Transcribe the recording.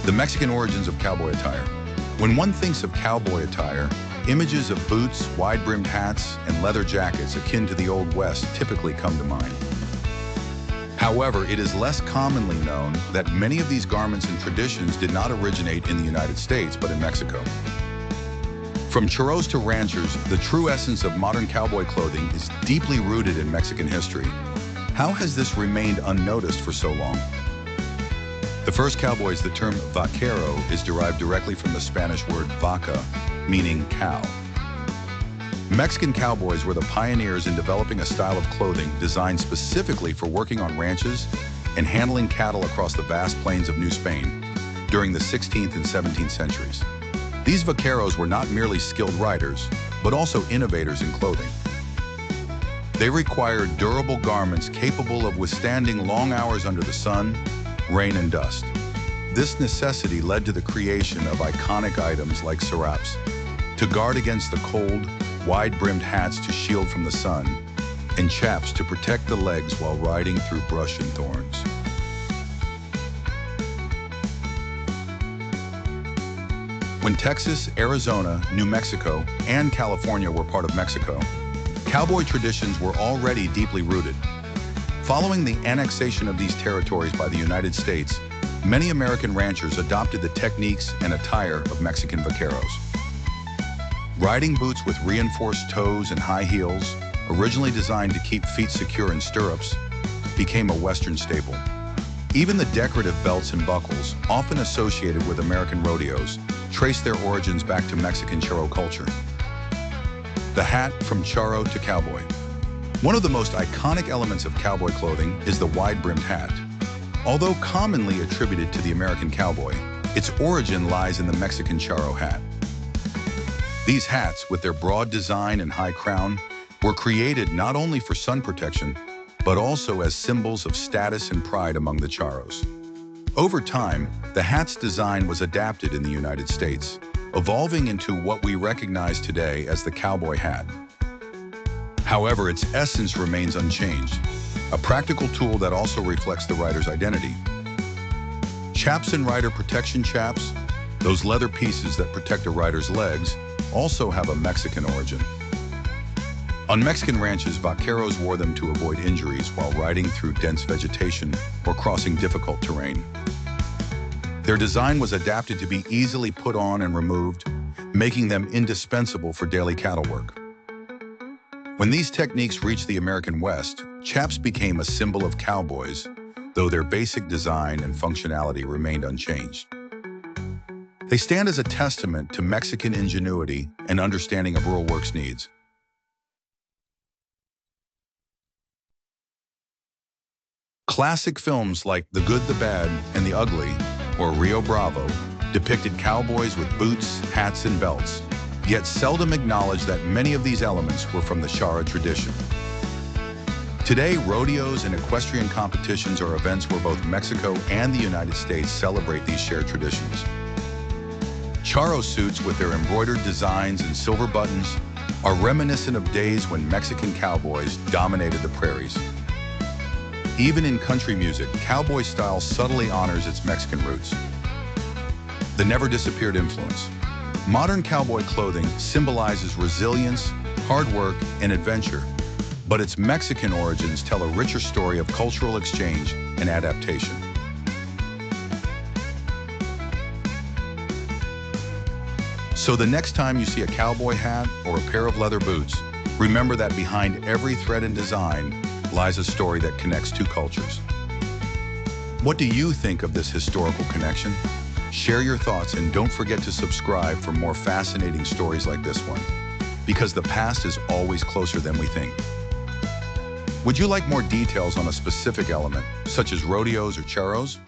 The Mexican origins of cowboy attire. When one thinks of cowboy attire, images of boots, wide-brimmed hats, and leather jackets akin to the Old West typically come to mind. However, it is less commonly known that many of these garments and traditions did not originate in the United States, but in Mexico. From charros to ranchers, the true essence of modern cowboy clothing is deeply rooted in Mexican history. How has this remained unnoticed for so long? The first cowboys, the term vaquero is derived directly from the Spanish word vaca, meaning cow. Mexican cowboys were the pioneers in developing a style of clothing designed specifically for working on ranches and handling cattle across the vast plains of New Spain during the 16th and 17th centuries. These vaqueros were not merely skilled riders, but also innovators in clothing. They required durable garments capable of withstanding long hours under the sun, rain, and dust. This necessity led to the creation of iconic items like chaps, to guard against the cold, wide-brimmed hats to shield from the sun, and chaps to protect the legs while riding through brush and thorns. When Texas, Arizona, New Mexico, and California were part of Mexico, cowboy traditions were already deeply rooted. Following the annexation of these territories by the United States, many American ranchers adopted the techniques and attire of Mexican vaqueros. Riding boots with reinforced toes and high heels, originally designed to keep feet secure in stirrups, became a Western staple. Even the decorative belts and buckles, often associated with American rodeos, trace their origins back to Mexican charro culture. The hat from charro to cowboy. One of the most iconic elements of cowboy clothing is the wide-brimmed hat. Although commonly attributed to the American cowboy, its origin lies in the Mexican charro hat. These hats, with their broad design and high crown, were created not only for sun protection, but also as symbols of status and pride among the charros. Over time, the hat's design was adapted in the United States, evolving into what we recognize today as the cowboy hat. However, its essence remains unchanged, a practical tool that also reflects the rider's identity. Chaps and rider protection chaps, those leather pieces that protect a rider's legs, also have a Mexican origin. On Mexican ranches, vaqueros wore them to avoid injuries while riding through dense vegetation or crossing difficult terrain. Their design was adapted to be easily put on and removed, making them indispensable for daily cattle work. When these techniques reached the American West, chaps became a symbol of cowboys, though their basic design and functionality remained unchanged. They stand as a testament to Mexican ingenuity and understanding of rural work's needs. Classic films like The Good, the Bad, and the Ugly, or Rio Bravo, depicted cowboys with boots, hats, and belts, yet seldom acknowledged that many of these elements were from the charro tradition. Today, rodeos and equestrian competitions are events where both Mexico and the United States celebrate these shared traditions. Charro suits with their embroidered designs and silver buttons are reminiscent of days when Mexican cowboys dominated the prairies. Even in country music, cowboy style subtly honors its Mexican roots. The never-disappeared influence. Modern cowboy clothing symbolizes resilience, hard work, and adventure, but its Mexican origins tell a richer story of cultural exchange and adaptation. So the next time you see a cowboy hat or a pair of leather boots, remember that behind every thread and design lies a story that connects two cultures. What do you think of this historical connection? Share your thoughts and don't forget to subscribe for more fascinating stories like this one, because the past is always closer than we think. Would you like more details on a specific element, such as rodeos or charros?